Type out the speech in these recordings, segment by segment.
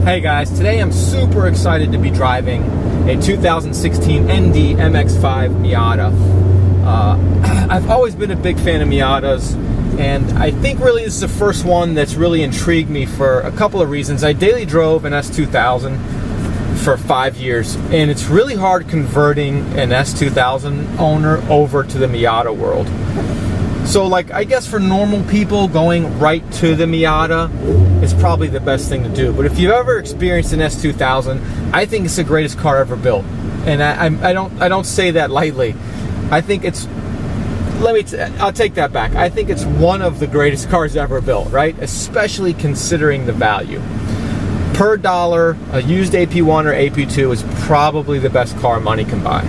Hey guys, today I'm super excited to be driving a 2016 ND MX-5 Miata. I've always been a big fan of Miatas, and I think really this is the first one that's really intrigued me for a couple of reasons. I daily drove an S2000 for 5 years, and it's really hard converting an S2000 owner over to the Miata world. So I guess for normal people, going right to the Miata is probably the best thing to do. But if you've ever experienced an S2000, I think it's the greatest car ever built. And I don't say that lightly. I think it's, I'll take that back. I think it's one of the greatest cars ever built, right? Especially considering the value. Per dollar, a used AP1 or AP2 is probably the best car money can buy.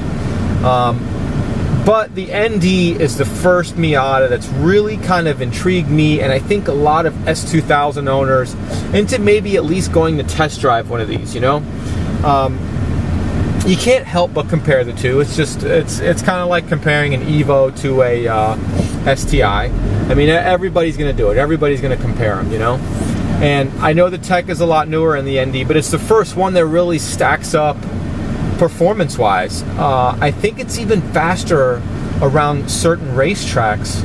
But the ND is the first Miata that's really kind of intrigued me, and I think a lot of S2000 owners into maybe at least going to test drive one of these, you know? You can't help but compare the two. It's kind of like comparing an Evo to a STI. I mean, everybody's going to do it. Everybody's going to compare them, you know? And I know the tech is a lot newer in the ND, but it's the first one that really stacks up performance-wise. I think it's even faster around certain racetracks,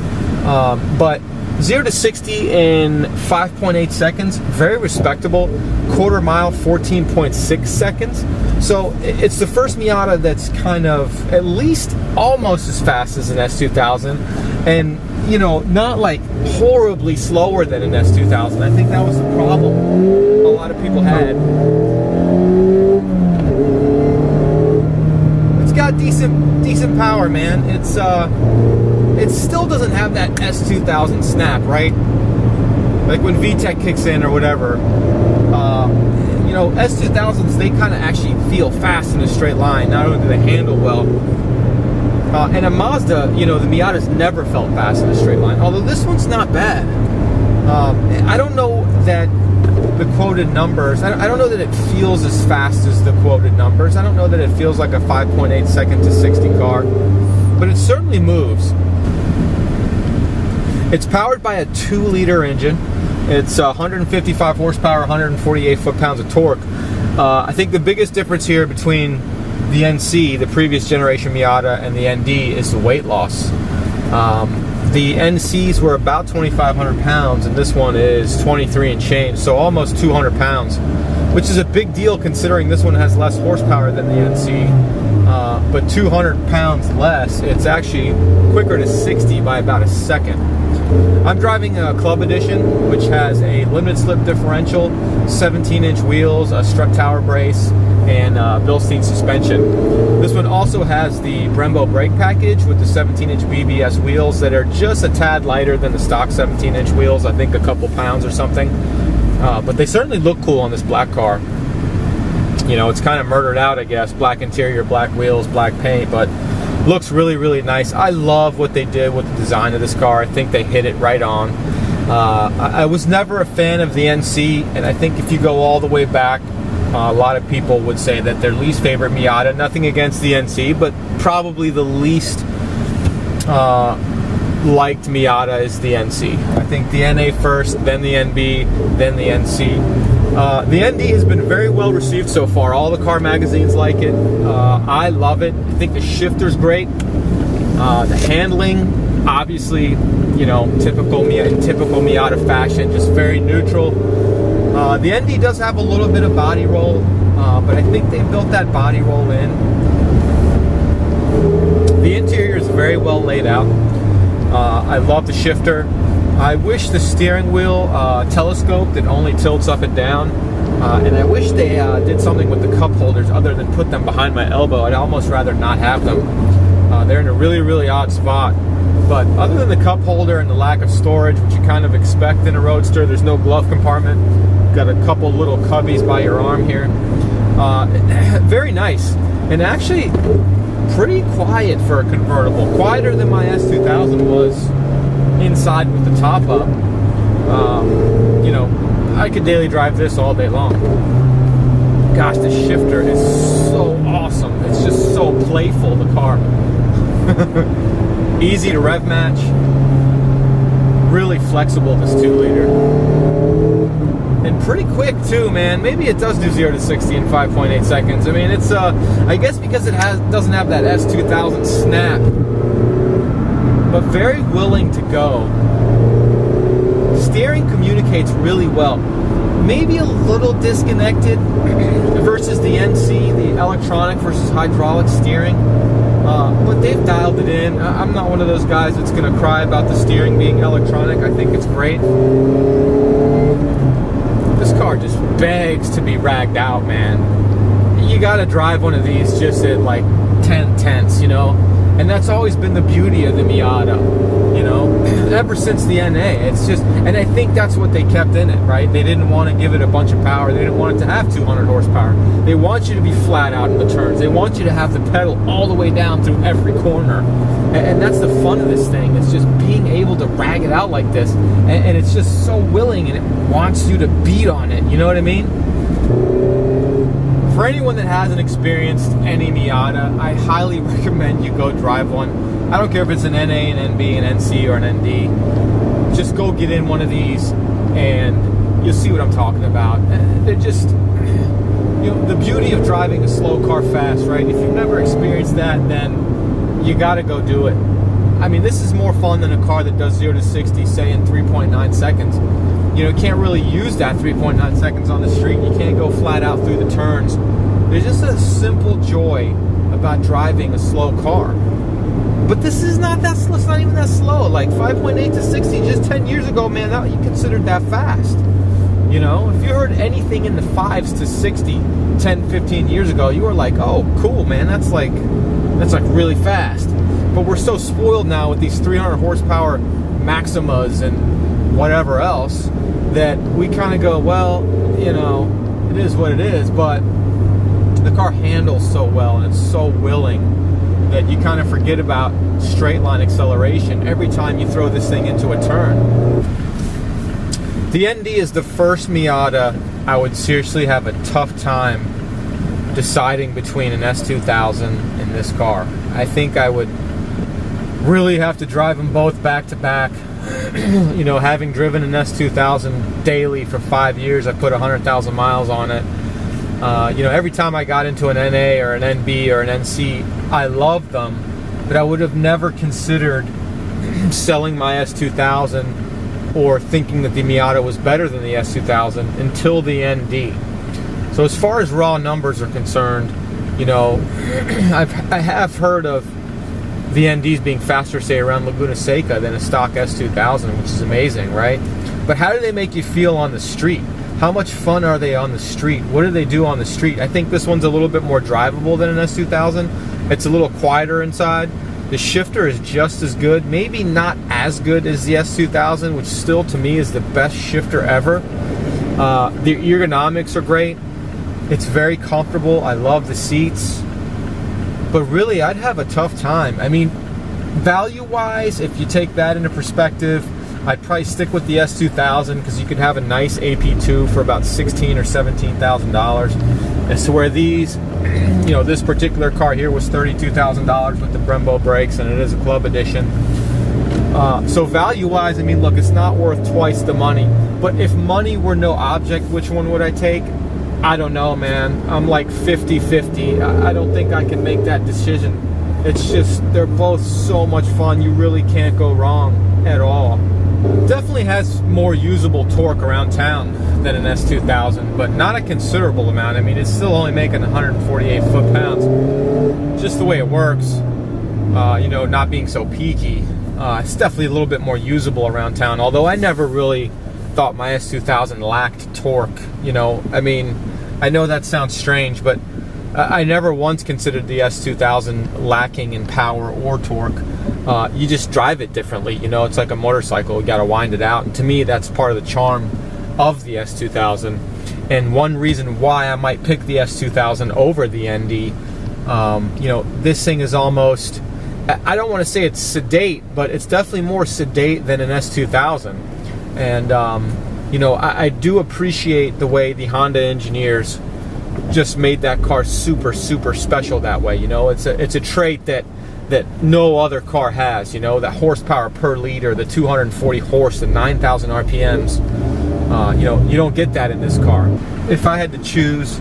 but 0 to 60 in 5.8 seconds, very respectable. Quarter mile, 14.6 seconds. So it's the first Miata that's kind of at least almost as fast as an S2000, and you know, not like horribly slower than an S2000. I think that was the problem a lot of people had. Got decent power, man. It still doesn't have that S2000 snap, right? Like when VTEC kicks in or whatever. You know, S2000s, they kind of actually feel fast in a straight line. Not only do they handle well, and a Mazda, you know, the Miata's never felt fast in a straight line. Although this one's not bad. I don't know that the quoted numbers, I don't know that it feels as fast as the quoted numbers. I don't know that it feels like a 5.8 second to 60 car, but it certainly moves. It's powered by a 2-liter engine. It's 155 horsepower, 148 foot-pounds of torque. I think the biggest difference here between the NC, the previous generation Miata, and the ND is the weight loss. The NCs were about 2,500 pounds, and this one is 23 and change, so almost 200 pounds, which is a big deal considering this one has less horsepower than the NC, but 200 pounds less. It's actually quicker to 60 by about a second. I'm driving a Club Edition, which has a limited slip differential, 17-inch wheels, a strut tower brace, and Bilstein suspension. This one also has the Brembo brake package with the 17-inch BBS wheels that are just a tad lighter than the stock 17-inch wheels, I think a couple pounds or something. But they certainly look cool on this black car. You know, it's kind of murdered out, I guess. Black interior, black wheels, black paint, but looks really, really nice. I love what they did with the design of this car. I think they hit it right on. I was never a fan of the NC, and I think if you go all the way back, a lot of people would say that their least favorite Miata, nothing against the NC, but probably the least liked Miata is the NC. I think the NA first, then the NB, then the NC. The ND has been very well received so far. All the car magazines like it. I love it. I think the shifter's great. The handling, obviously, you know, typical Miata fashion, just very neutral. The ND does have a little bit of body roll, but I think they built that body roll in. The interior is very well laid out. I love the shifter. I wish the steering wheel telescoped. It only tilts up and down. And I wish they did something with the cup holders other than put them behind my elbow. I'd almost rather not have them. They're in a really, really odd spot. But other than the cup holder and the lack of storage, which you kind of expect in a Roadster, there's no glove compartment. Got a couple little cubbies by your arm here. Very nice. And actually pretty quiet for a convertible. Quieter than my S2000 was inside with the top up. You know, I could daily drive this all day long. Gosh, the shifter is so awesome. It's just so playful, the car. Easy to rev match. Really flexible, this 2-liter. And pretty quick too, man. Maybe it does do 0 to 60 in 5.8 seconds. I mean, it's I guess because it doesn't have that S2000 snap, but very willing to go. Steering communicates really well. Maybe a little disconnected versus the NC, the electronic versus hydraulic steering. But they've dialed it in. I'm not one of those guys that's going to cry about the steering being electronic. I think it's great. This car just begs to be ragged out, man. You got to drive one of these just at like 10 tenths, you know? And that's always been the beauty of the Miata, you know, ever since the NA. It's just, and I think that's what they kept in it, right? They didn't want to give it a bunch of power. They didn't want it to have 200 horsepower. They want you to be flat out in the turns. They want you to have the pedal all the way down through every corner. And that's the fun of this thing. It's just being able to rag it out like this. And it's just so willing, and it wants you to beat on it. You know what I mean? For anyone that hasn't experienced any Miata, I highly recommend you go drive one. I don't care if it's an NA, an NB, an NC, or an ND. Just go get in one of these and you'll see what I'm talking about. They're just, you know, the beauty of driving a slow car fast, right? If you've never experienced that, then you gotta go do it. I mean, this is more fun than a car that does 0 to 60, say, in 3.9 seconds. You know, you can't really use that 3.9 seconds on the street. You can't go flat out through the turns. There's just a simple joy about driving a slow car. But this is not that slow. It's not even that slow. Like 5.8 to 60 just 10 years ago, man, you considered that fast. You know, if you heard anything in the 5s to 60 10, 15 years ago, you were like, oh, cool, man, that's like really fast. But we're so spoiled now with these 300 horsepower Maximas and whatever else that we kind of go, well, you know, it is what it is. But the car handles so well and it's so willing that you kind of forget about straight line acceleration every time you throw this thing into a turn. The ND is the first Miata I would seriously have a tough time deciding between an S2000 and this car. I think I would really have to drive them both back to back. You know, having driven an S2000 daily for 5 years, I put 100,000 miles on it. You know, every time I got into an NA or an NB or an NC, I loved them, but I would have never considered selling my S2000 or thinking that the Miata was better than the S2000 until the ND. So as far as raw numbers are concerned, you know, I have heard of the NDs being faster, say, around Laguna Seca than a stock S2000, which is amazing, right? But how do they make you feel on the street? How much fun are they on the street? What do they do on the street? I think this one's a little bit more drivable than an S2000. It's a little quieter inside. The shifter is just as good, maybe not as good as the S2000, which still to me is the best shifter ever. The ergonomics are great. It's very comfortable. I love the seats. But really, I'd have a tough time. I mean, value-wise, if you take that into perspective, I'd probably stick with the S2000 because you could have a nice AP2 for about $16,000 or $17,000. As to where these, you know, this particular car here was $32,000 with the Brembo brakes, and it is a club edition. So value-wise, I mean, look, it's not worth twice the money. But if money were no object, which one would I take? I don't know, man. I'm like 50-50. I don't think I can make that decision. It's just, they're both so much fun. You really can't go wrong at all. Definitely has more usable torque around town than an S2000, but not a considerable amount. I mean, it's still only making 148 foot-pounds. Just the way it works, you know, not being so peaky. It's definitely a little bit more usable around town, although I never really thought my S2000 lacked torque. You know, I mean, I know that sounds strange, but I never once considered the S2000 lacking in power or torque. You just drive it differently. You know, it's like a motorcycle. You got to wind it out. And to me, that's part of the charm of the S2000. And one reason why I might pick the S2000 over the ND, you know, this thing is almost, I don't want to say it's sedate, but it's definitely more sedate than an S2000. And, you know, I do appreciate the way the Honda engineers just made that car super, super special that way. You know, it's a trait that no other car has. You know, that horsepower per liter, the 240 horse, the 9,000 RPMs. You don't get that in this car. If I had to choose,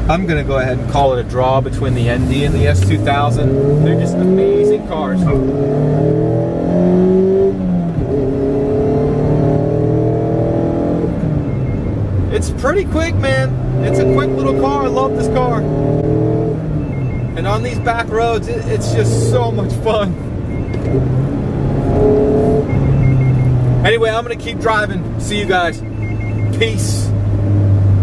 I'm gonna go ahead and call it a draw between the ND and the S2000. They're just amazing cars. It's pretty quick, man. It's a quick little car. I love this car. And on these back roads, it's just so much fun. Anyway, I'm gonna keep driving. See you guys. Peace.